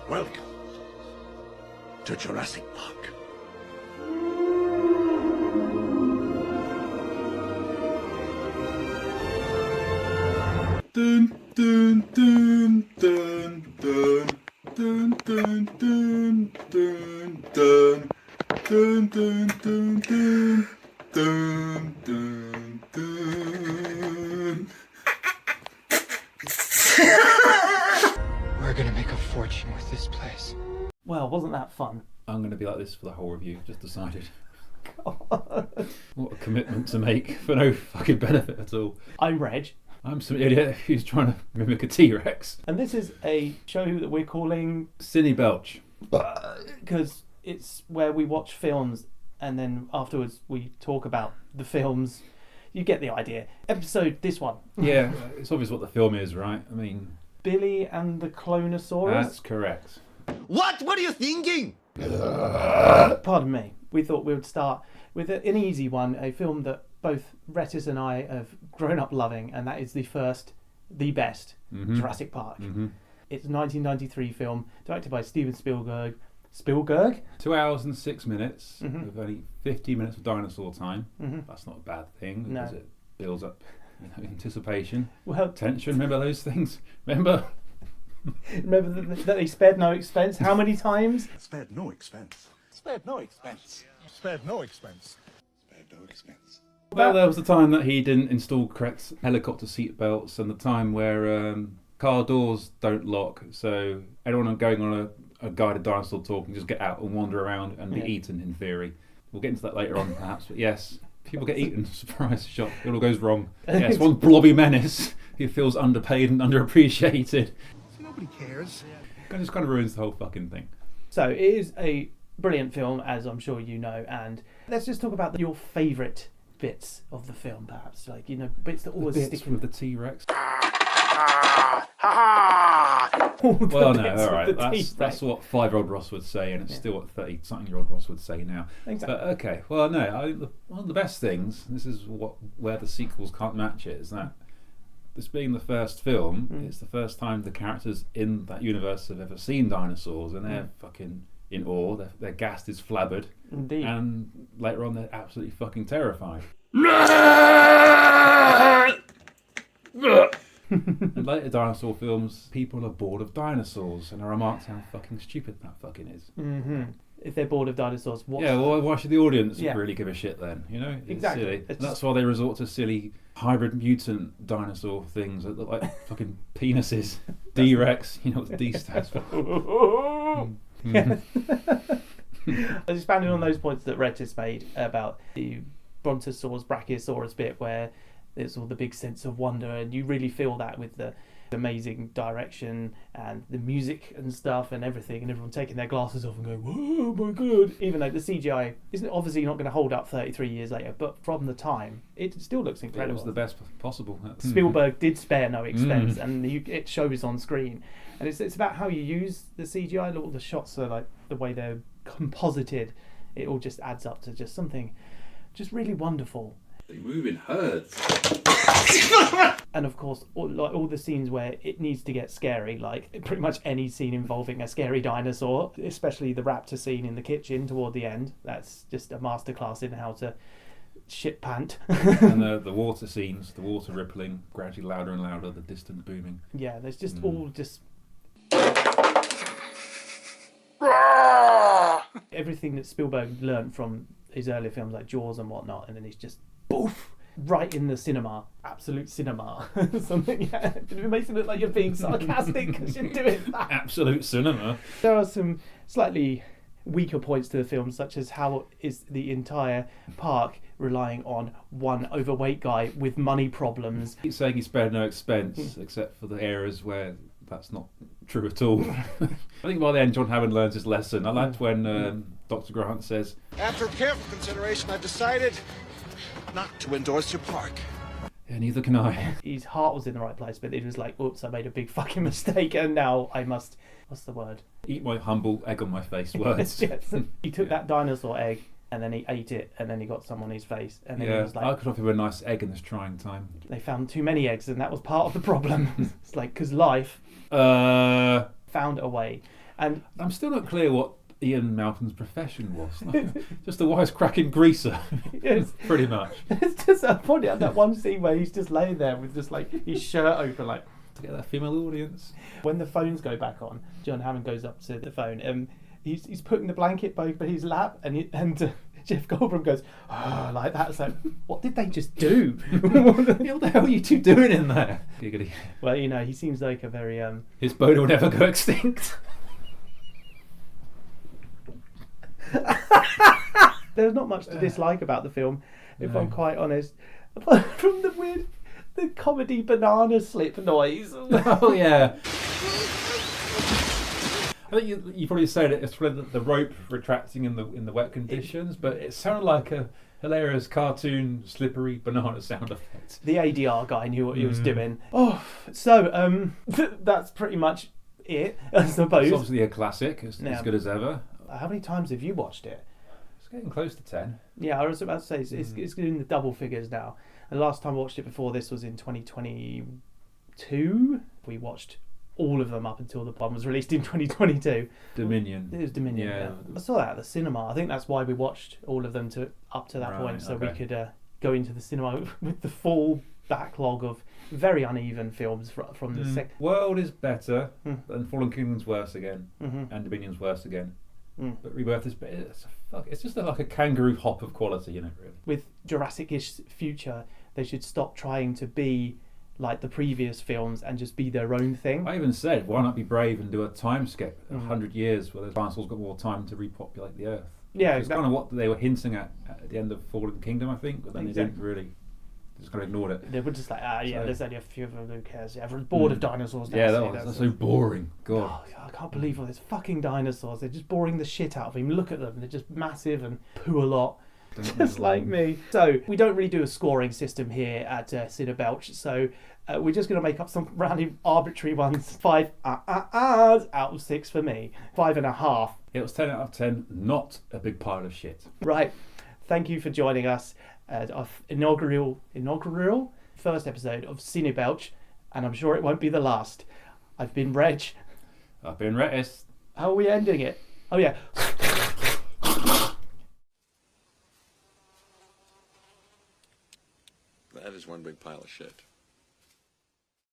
Welcome to Jurassic Park. Dun dun dun dun dun dun dun dun dun dun dun dun dun dun dun dun dun. We're gonna make a fortune with this place. Well, wasn't that fun? I'm going to be like this for the whole review, just decided. What a commitment to make for no fucking benefit at all. I'm Reg. I'm some idiot who's trying to mimic a T-Rex. And this is a show that we're calling CinéBelch. because it's where we watch films and then afterwards we talk about the films. You get the idea. Episode this one. Yeah, it's obvious what the film is, right? I mean, Billy and the Clonosaurus. that's correct. What? What are you thinking? Pardon me. We thought we would start with an easy one, a film that both Rettis and I have grown up loving, and that is the best, Jurassic Park. It's a 1993 film directed by Steven Spielberg. 2 hours and 6 minutes with only 50 minutes of dinosaur time. That's not a bad thing because it builds up anticipation, tension. Remember those things? Remember that they spared no expense. How many times? Spared no expense. Spared no expense. Spared no expense. Spared no expense. Well, there was the time that he didn't install correct helicopter seat belts, and the time where car doors don't lock, so anyone going on a guided dinosaur tour can just get out and wander around and be eaten in theory. We'll get into that later on perhaps, but yes, people get eaten. Surprise, shock, it all goes wrong. Yes, one blobby menace who feels underpaid and underappreciated. Nobody cares. It just kind of ruins the whole fucking thing. So it is a brilliant film, as I'm sure you know, and let's just talk about your favourite bits of the film, perhaps, like, you know, bits that always stick with the T-Rex. Well, no, all right. That's what 5-year-old Ross would say, and it's still what 30-something-year-old Ross would say now. Exactly. But okay, well, no. I think one of the best things, this is where the sequels can't match it, is that this being the first film, it's the first time the characters in that universe have ever seen dinosaurs, and they're fucking in awe. Their gas is flabbered. Indeed. And later on, they're absolutely fucking terrified. In later dinosaur films, people are bored of dinosaurs and are remarked how fucking stupid that fucking is. If they're bored of dinosaurs, what? Yeah, well, why should the audience really give a shit then? You know, it's exactly. silly. That's why they resort to silly hybrid mutant dinosaur things that look like fucking penises. D-Rex, you know what the D stands for. I was expanding on those points that Regis made about the Brontosaurus Brachiosaurus bit where there's all the big sense of wonder, and you really feel that with the amazing direction and the music and stuff and everything, and everyone taking their glasses off and going, "Oh my god!" Even though the CGI isn't obviously not going to hold up 33 years later, but from the time it still looks incredible. It was the best possible. Spielberg did spare no expense, and it shows on screen. And it's about how you use the CGI. All the shots are like the way they're composited. It all just adds up to just something just really wonderful. They move in herds. And of course, all the scenes where it needs to get scary, like pretty much any scene involving a scary dinosaur, especially the raptor scene in the kitchen toward the end. That's just a masterclass in how to shit pant. And the water scenes, the water rippling, gradually louder and louder, the distant booming. Yeah, there's just all just... everything that Spielberg learned from his earlier films like Jaws and whatnot, and then he's just poof right in the cinema, absolute cinema. Something, yeah. It makes it look like you're being sarcastic because you're doing that. Absolute cinema. There are some slightly weaker points to the film, such as how is the entire park relying on one overweight guy with money problems. He's saying he spared no expense, except for the areas where that's not true at all. I think by the end John Hammond learns his lesson. I liked when Dr. Grant says, After careful consideration, I've decided not to endorse your park. Yeah, neither can I. His heart was in the right place, but it was like, oops, I made a big fucking mistake, and now I must, what's the word? Eat my humble egg on my face words. Yes. He took that dinosaur egg, and then he ate it, and then he got some on his face, and then he was like, I could offer him a nice egg in this trying time. They found too many eggs, and that was part of the problem. It's like, because life... found a way. And I'm still not clear what Ian Malcolm's profession was. Just a wisecracking greaser, Yes. pretty much. It's just so funny at that one scene where he's just laying there with just like his shirt open, like To get that female audience. when the phones go back on. John Hammond goes up to the phone. He's putting the blanket over his lap, and Jeff Goldblum goes, oh, like that. It's like, what did they just do? What the hell are you two doing in there? Giggity. Well, you know, he seems like a very His boner will never go extinct. There's not much to dislike about the film, if I'm quite honest, apart from the comedy banana slip noise. Oh yeah. I think you probably said it's probably the rope retracting in the wet conditions, but it sounded like a hilarious cartoon slippery banana sound effect. The ADR guy knew what he was doing. Oh, so that's pretty much it, I suppose. It's obviously a classic, as good as ever. How many times have you watched it? It's getting close to 10. Yeah, I was about to say it's in the double figures now. And last time I watched it before this was in 2022. We watched all of them up until the one was released in 2022. Dominion. It was Dominion. Yeah. I saw that at the cinema. I think that's why we watched all of them up to that point, so we could go into the cinema with the full backlog of very uneven films from the second. World is better, and Fallen Kingdom's worse again, and Dominion's worse again. But Rebirth is better. It's just like a kangaroo hop of quality, really. With Jurassic-ish future, they should stop trying to be like the previous films and just be their own thing. I even said, why not be brave and do a time skip, 100 years, where the dinosaurs got more time to repopulate the Earth. Yeah, it's kind of what they were hinting at the end of Fallen Kingdom, I think, but then they didn't really. Just kind of ignored it. They were just like, there's only a few of them, who cares? Yeah, everyone's bored of dinosaurs now. Yeah, that's so boring. God. Oh, I can't believe all these fucking dinosaurs. They're just boring the shit out of me. Look at them. They're just massive and poo a lot. Just like me. So, we don't really do a scoring system here at CinéBelch, so we're just going to make up some random arbitrary ones. 5 out of 6 for me. 5.5. It was 10 out of 10, not a big pile of shit. Right. Thank you for joining us. Our inaugural first episode of CinéBelch, and I'm sure it won't be the last. I've been Reg. I've been Rettis. How are we ending it? Oh yeah. That is one big pile of shit.